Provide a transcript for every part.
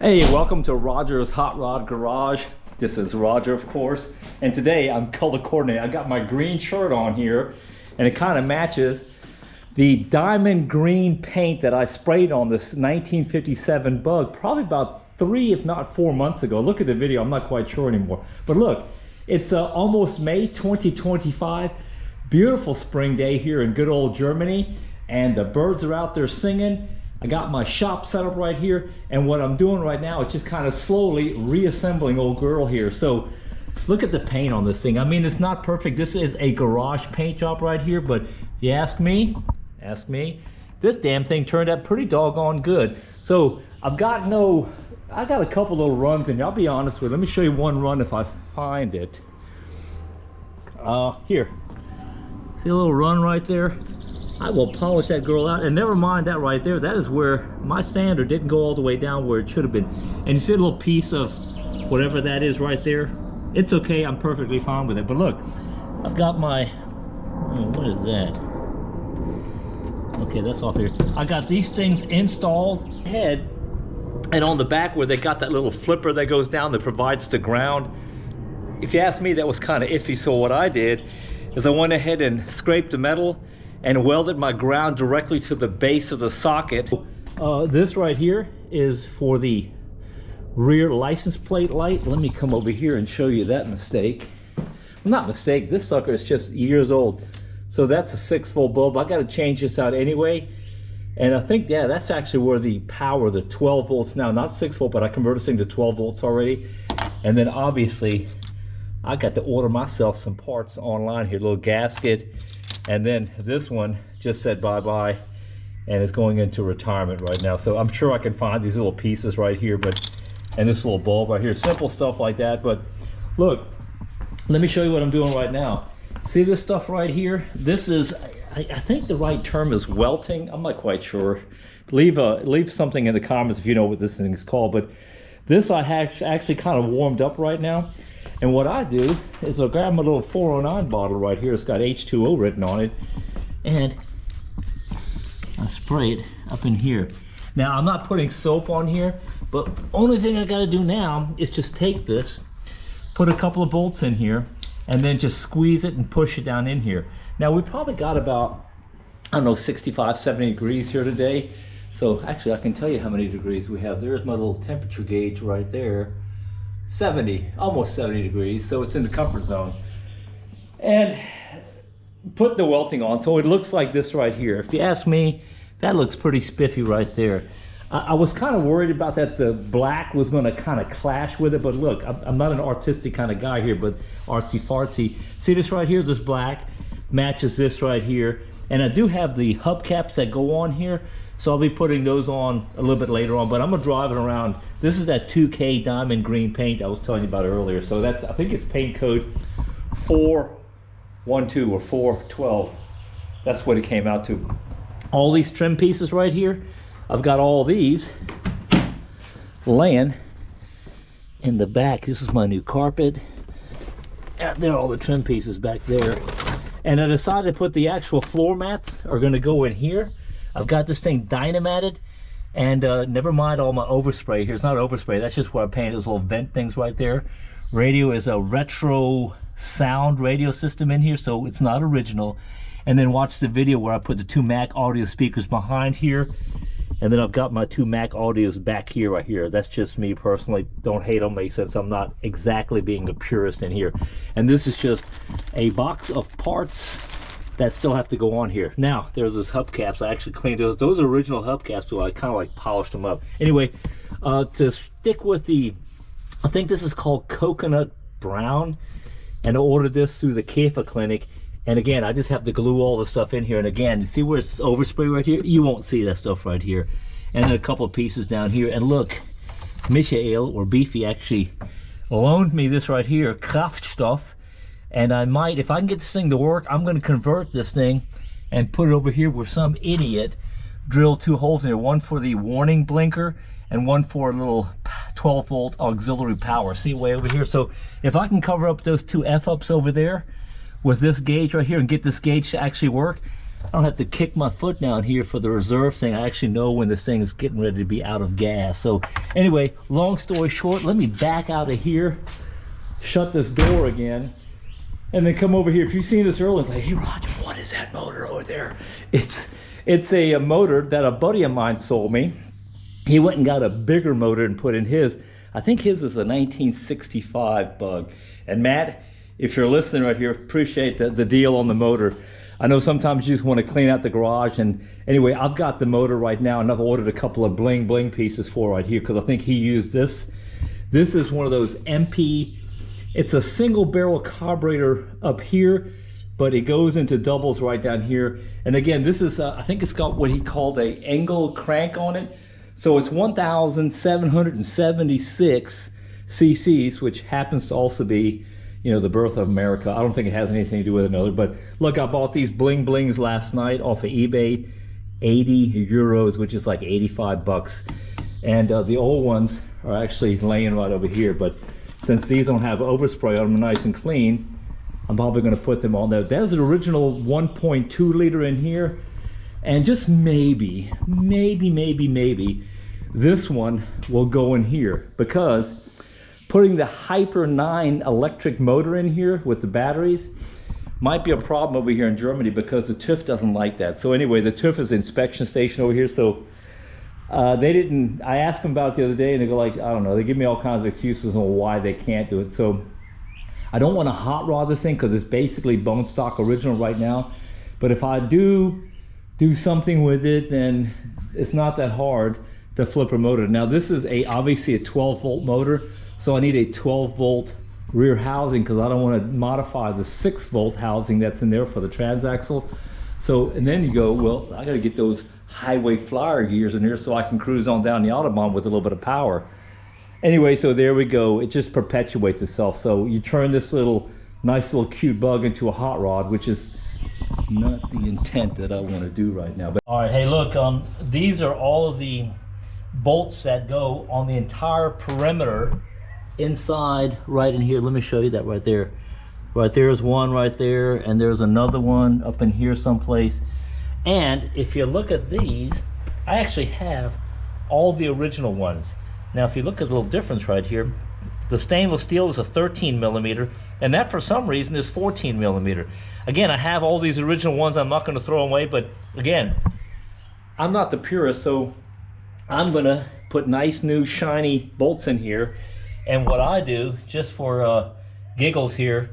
Hey, welcome to Roger's Hot Rod Garage. This is Roger, of course, and today I'm color coordinating. I got my green shirt on here, and it kind of matches the diamond green paint that I sprayed on this 1957 Bug probably about 3 if not 4 months ago. Look at the video, I'm not quite sure anymore. But look, it's almost May 2025. Beautiful spring day here in good old Germany, and the birds are out there singing. I got my shop set up right here, and what I'm doing right now is just kind of slowly reassembling old girl here. So look at the paint on this thing. I mean, it's not perfect. This is a garage paint job right here, but if you ask me, this damn thing turned out pretty doggone good. So I got a couple little runs in here. I'll be honest with you. Let me show you one run if I find it. Here, see a little run right there? I will polish that girl out, and never mind that right there. That is where my sander didn't go all the way down where it should have been. And you see a little piece of whatever that is right there? It's okay, I'm perfectly fine with it. But look, I've got my, what is that? Okay, that's off here. I got these things installed head, and on the back where they got that little flipper that goes down that provides the ground. If you ask me, that was kind of iffy, so what I did is I went ahead and scraped the metal and welded my ground directly to the base of the socket. This right here is for the rear license plate light. Let me come over here and show you that mistake. Well, not mistake, this sucker is just years old. So that's a 6-volt bulb. I gotta change this out anyway. And I think, yeah, that's actually where the power, the 12 volts now, not 6 volt, but I converted this thing to 12 volts already. And then obviously, I got to order myself some parts online here, a little gasket. And then this one just said bye-bye and is going into retirement right now. So I'm sure I can find these little pieces right here, and this little bulb right here, simple stuff like that. But look, let me show you what I'm doing right now. See this stuff right here? This is, I think the right term is welting. I'm not quite sure. Leave something in the comments if you know what this thing is called. But this I actually kind of warmed up right now. And what I do is I'll grab my little 409 bottle right here. It's got H2O written on it. And I spray it up in here. Now, I'm not putting soap on here, but only thing I gotta do now is just take this, put a couple of bolts in here, and then just squeeze it and push it down in here. Now, we probably got about, I don't know, 65, 70 degrees here today. So actually, I can tell you how many degrees we have. There's my little temperature gauge right there. 70, almost 70 degrees, so it's in the comfort zone. And put the welting on, so it looks like this right here. If you ask me, that looks pretty spiffy right there. I was kind of worried about that the black was going to kind of clash with it, but look, I'm not an artistic kind of guy here, but artsy fartsy. See this right here, this black matches this right here. And I do have the hubcaps that go on here, so I'll be putting those on a little bit later on, but I'm gonna drive it around. This is that 2K diamond green paint I was telling you about earlier. So that's, I think it's paint code 412 or 412. That's what it came out to. All these trim pieces right here, I've got all these laying in the back. This is my new carpet. And there are all the trim pieces back there. And I decided to put the actual floor mats are gonna go in here. I've got this thing dynamated, and never mind all my overspray here. It's not overspray, that's just where I painted those little vent things right there. Radio is a retro sound radio system in here, so it's not original. And then watch the video where I put the 2 Mac audio speakers behind here. And then I've got my 2 Mac audios back here, right here. That's just me personally. Don't hate on me since I'm not exactly being a purist in here. And this is just a box of parts that still have to go on here. Now, there's those hubcaps. I actually cleaned those. Those are original hubcaps, so I kind of like polished them up. Anyway, to stick with the, I think this is called coconut brown, and I ordered this through the Kefa clinic. And again, I just have to glue all the stuff in here. And again, you see where it's overspray right here? You won't see that stuff right here. And then a couple of pieces down here. And look, Michael, or Beefy, actually loaned me this right here, Kraftstoff. And I might, if I can get this thing to work, I'm going to convert this thing and put it over here where some idiot drilled 2 holes in there. One for the warning blinker and one for a little 12-volt auxiliary power. See, way over here. So if I can cover up those 2 F-ups over there with this gauge right here and get this gauge to actually work, I don't have to kick my foot down here for the reserve thing. I actually know when this thing is getting ready to be out of gas. So anyway, long story short, let me back out of here, shut this door again, and then come over here. If you've seen this earlier, it's like, hey Roger, what is that motor over there? It's a motor that a buddy of mine sold me. He went and got a bigger motor and put in his. I think his is a 1965 Bug. And Matt, if you're listening right here, appreciate the deal on the motor. I know sometimes you just want to clean out the garage, and anyway, I've got the motor right now, and I've ordered a couple of bling bling pieces for right here because I think he used this. This is one of those MP, it's a single barrel carburetor up here, but it goes into doubles right down here. And again, this is, I think it's got what he called a angle crank on it. So it's 1,776 cc's, which happens to also be, you know, the birth of America. I don't think it has anything to do with another, but look, I bought these bling blings last night off of eBay, 80 euros, which is like 85 bucks. And the old ones are actually laying right over here, but since these don't have overspray on them nice and clean, I'm probably gonna put them on there. There's an original 1.2 liter in here, and just maybe, this one will go in here, because putting the Hyper 9 electric motor in here with the batteries might be a problem over here in Germany because the TÜV doesn't like that. So anyway, the TÜV is the inspection station over here. So I asked them about it the other day, and they go like, I don't know, they give me all kinds of excuses on why they can't do it. So I don't want to hot rod this thing because it's basically bone stock original right now. But if I do something with it, then it's not that hard to flip a motor. Now this is obviously a 12 volt motor. So I need a 12 volt rear housing because I don't want to modify the 6 volt housing that's in there for the transaxle. So, and then you go, well, I got to get those highway flyer gears in here so I can cruise on down the Autobahn with a little bit of power. Anyway, so there we go. It just perpetuates itself. So you turn this nice little cute Bug into a hot rod, which is not the intent that I want to do right now. But all right, hey, look, these are all of the bolts that go on the entire perimeter inside right in here. Let me show you that right there. Right there's one right there, and there's another one up in here someplace. And if you look at these, I actually have all the original ones. Now if you look at the little difference right here, the stainless steel is a 13 millimeter, and that for some reason is 14 millimeter. Again, I have all these original ones. I'm not going to throw them away, but again, I'm not the purist, so I'm going to put nice new shiny bolts in here. And what I do, just for giggles here,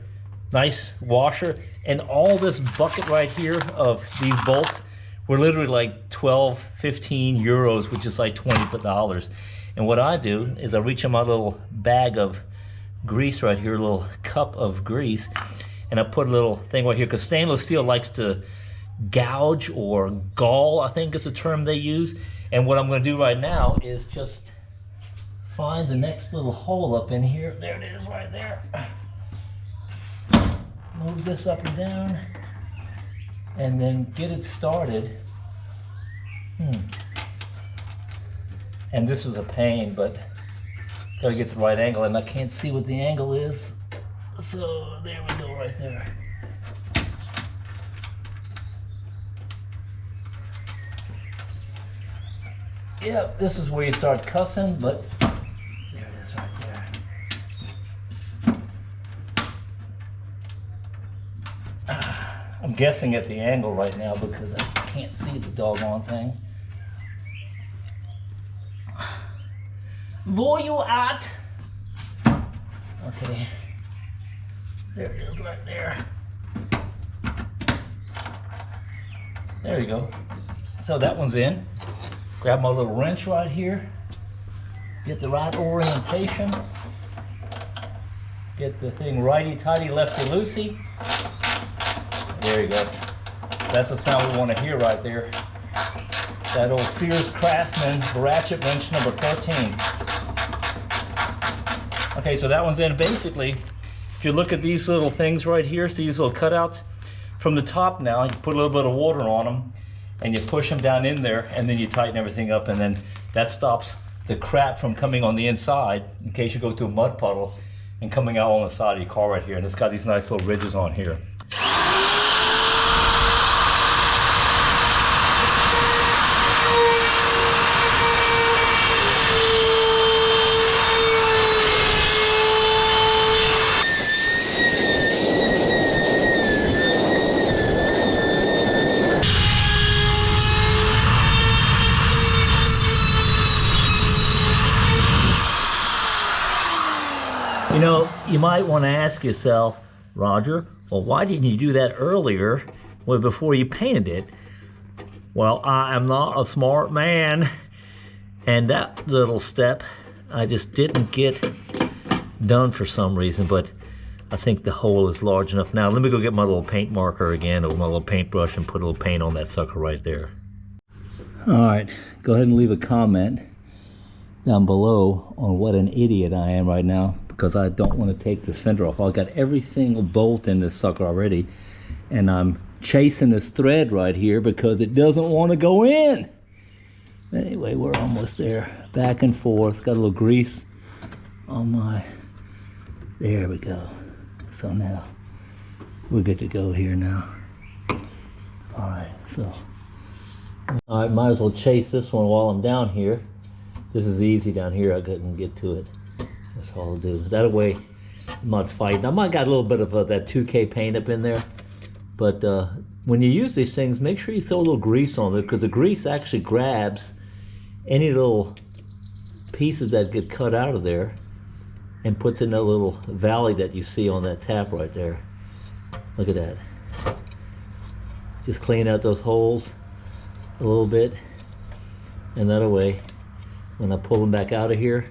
nice washer, and all this bucket right here of these bolts were literally like 12, 15 euros, which is like $20. And what I do is I reach in my little bag of grease right here, a little cup of grease, and I put a little thing right here, because stainless steel likes to gouge or gall, I think is the term they use. And what I'm going to do right now is just find the next little hole up in here. There it is right there. Move this up and down and then get it started. And this is a pain, but gotta get the right angle, and I can't see what the angle is. So there we go right there. Yep, this is where you start cussing, but there it is right there. I'm guessing at the angle right now because I can't see the doggone thing. Where you at? Okay. There it is right there. There you go. So that one's in. Grab my little wrench right here. Get the right orientation. Get the thing righty-tighty, lefty-loosey. There you go. That's the sound we want to hear right there. That old Sears Craftsman ratchet wrench number 13. Okay, so that one's in. Basically, if you look at these little things right here, see these little cutouts? From the top now, you put a little bit of water on them, and you push them down in there, and then you tighten everything up, and then that stops the crap from coming on the inside in case you go through a mud puddle and coming out on the side of your car right here. And it's got these nice little ridges on here. you might want to ask yourself, Roger, well, why didn't you do that earlier, well, before you painted it? Well, I am not a smart man, and that little step I just didn't get done for some reason, but I think the hole is large enough. Now let me go get my little paint marker again, or my little paintbrush, and put a little paint on that sucker right there. All right, go ahead and leave a comment down below on what an idiot I am right now, because I don't want to take this fender off. I've got every single bolt in this sucker already, and I'm chasing this thread right here because it doesn't want to go in. Anyway, we're almost there. Back and forth, got a little grease on my, there we go. So now we're good to go here now. All right, so I might as well chase this one while I'm down here. This is easy down here. I couldn't get to it. That's all I'll do. That way I'm not fighting. I might got a little bit of that 2K paint up in there, but when you use these things, make sure you throw a little grease on it, because the grease actually grabs any little pieces that get cut out of there and puts in that little valley that you see on that tap right there. Look at that. Just clean out those holes a little bit, and that way, when I pull them back out of here,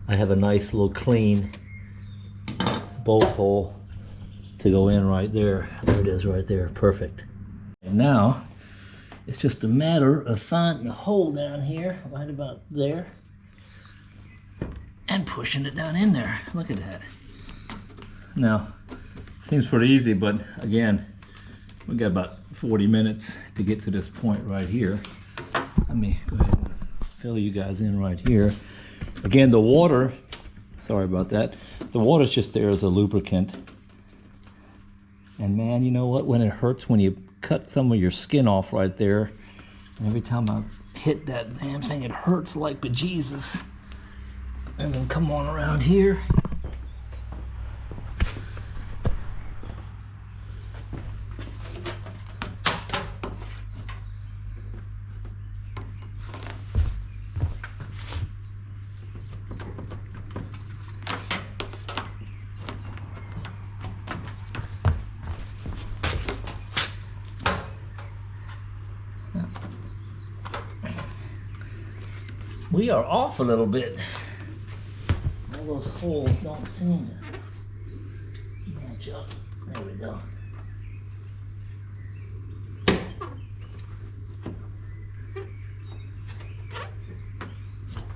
I have a nice little clean bolt hole to go in right there. There it is right there, perfect. And now, it's just a matter of finding the hole down here, right about there, and pushing it down in there. Look at that. Now, seems pretty easy, but again, we got about 40 minutes to get to this point right here. Let me go ahead and fill you guys in right here. Again, the water, sorry about that, the water's just there as a lubricant. And man, you know what, when it hurts when you cut some of your skin off right there, and every time I hit that damn thing, it hurts like bejesus. And then come on around here. We are off a little bit. All those holes don't seem to match up. There we go.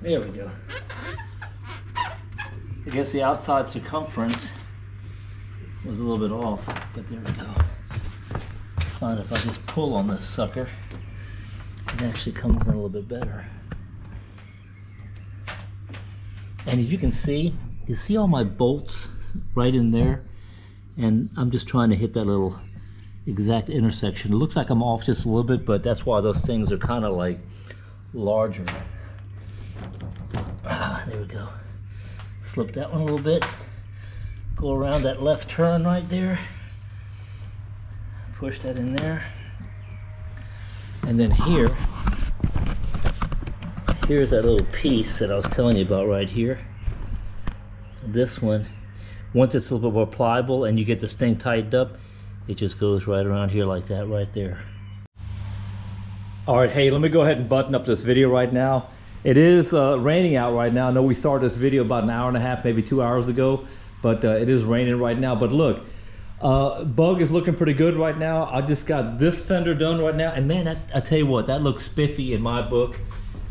There we go. I guess the outside circumference was a little bit off, but there we go. Find if I just pull on this sucker, it actually comes in a little bit better. And as you can see, you see all my bolts right in there, and I'm just trying to hit that little exact intersection. It looks like I'm off just a little bit, but that's why those things are kind of like larger. There we go. Slip that one a little bit. Go around that left turn right there. Push that in there. And then here, here's that little piece that I was telling you about right here. This one, once it's a little bit more pliable and you get this thing tightened up, it just goes right around here like that right there. All right, hey, let me go ahead and button up this video right now. It is raining out right now. I know we started this video about an hour and a half, maybe 2 hours ago, but it is raining right now. But look, Bug is looking pretty good right now. I just got this fender done right now, and man, I tell you what, that looks spiffy in my book.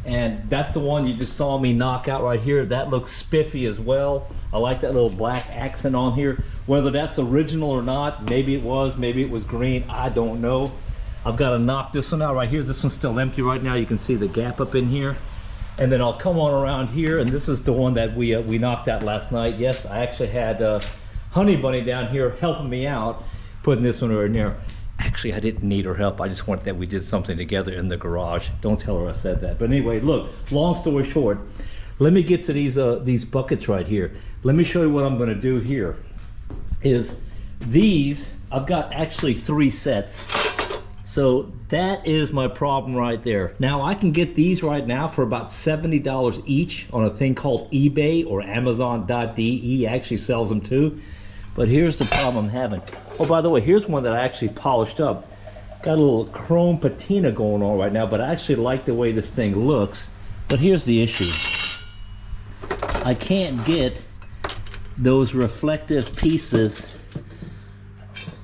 And that's the one you just saw me knock out right here. That looks spiffy as well. I like that little black accent on here. Whether that's original or not, maybe it was, maybe it was green, I don't know. I've got to knock this one out right here. This one's still empty right now. You can see the gap up in here. And then I'll come on around here, and this is the one that we knocked out last night. Yes, I actually had Honey Bunny down here helping me out, putting this one right in there. Actually, I didn't need her help. I just wanted that we did something together in the garage. Don't tell her I said that. But anyway, look, long story short, let me get to these buckets right here. Let me show you what I'm going to do here. Is these, I've got actually 3 sets. So that is my problem right there. Now I can get these right now for about $70 each on a thing called eBay or Amazon.de actually sells them too. But here's the problem I'm having. Oh, by the way, here's one that I actually polished up. Got a little chrome patina going on right now, but I actually like the way this thing looks. But here's the issue. I can't get those reflective pieces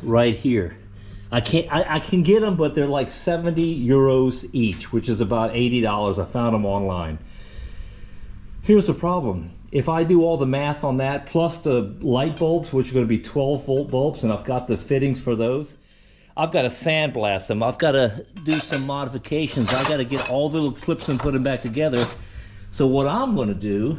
right here. I can get them, but they're like 70 euros each, which is about $80. I found them online. Here's the problem. If I do all the math on that, plus the light bulbs, which are going to be 12-volt bulbs, and I've got the fittings for those, I've got to sandblast them. I've got to do some modifications. I've got to get all the little clips and put them back together. So what I'm going to do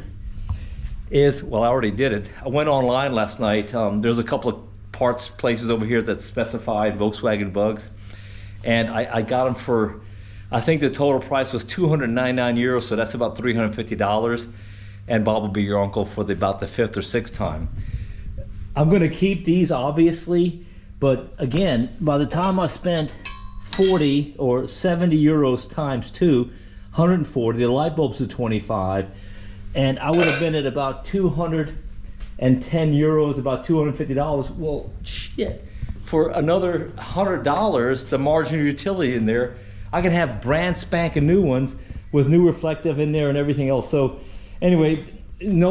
is, well, I already did it. I went online last night. There's a couple of parts places over here that specified Volkswagen Bugs, and I got them for, I think the total price was 299 euros, so that's about $350, and Bob will be your uncle for about the 5th or 6th time. I'm going to keep these obviously, but again, by the time I spent 40 or 70 euros times 2, 140, the light bulbs are 25, and I would have been at about 210 euros, about $250. Well, shit, for another $100, the marginal utility in there, I can have brand spanking new ones with new reflective in there and everything else. So anyway,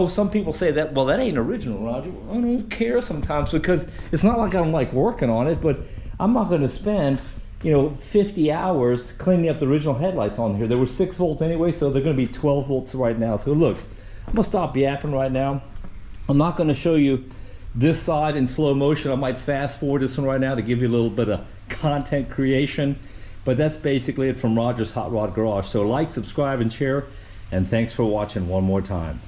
some people say that, well, that ain't original, Roger. I don't care sometimes, because it's not like I'm like working on it, but I'm not going to spend 50 hours cleaning up the original headlights on here. There were 6 volts anyway, so they're going to be 12 volts right now. So look, I'm going to stop yapping right now. I'm not going to show you this side in slow motion. I might fast forward this one right now to give you a little bit of content creation. But that's basically it from Roger's Hot Rod Garage. So like, subscribe, and share. And thanks for watching one more time.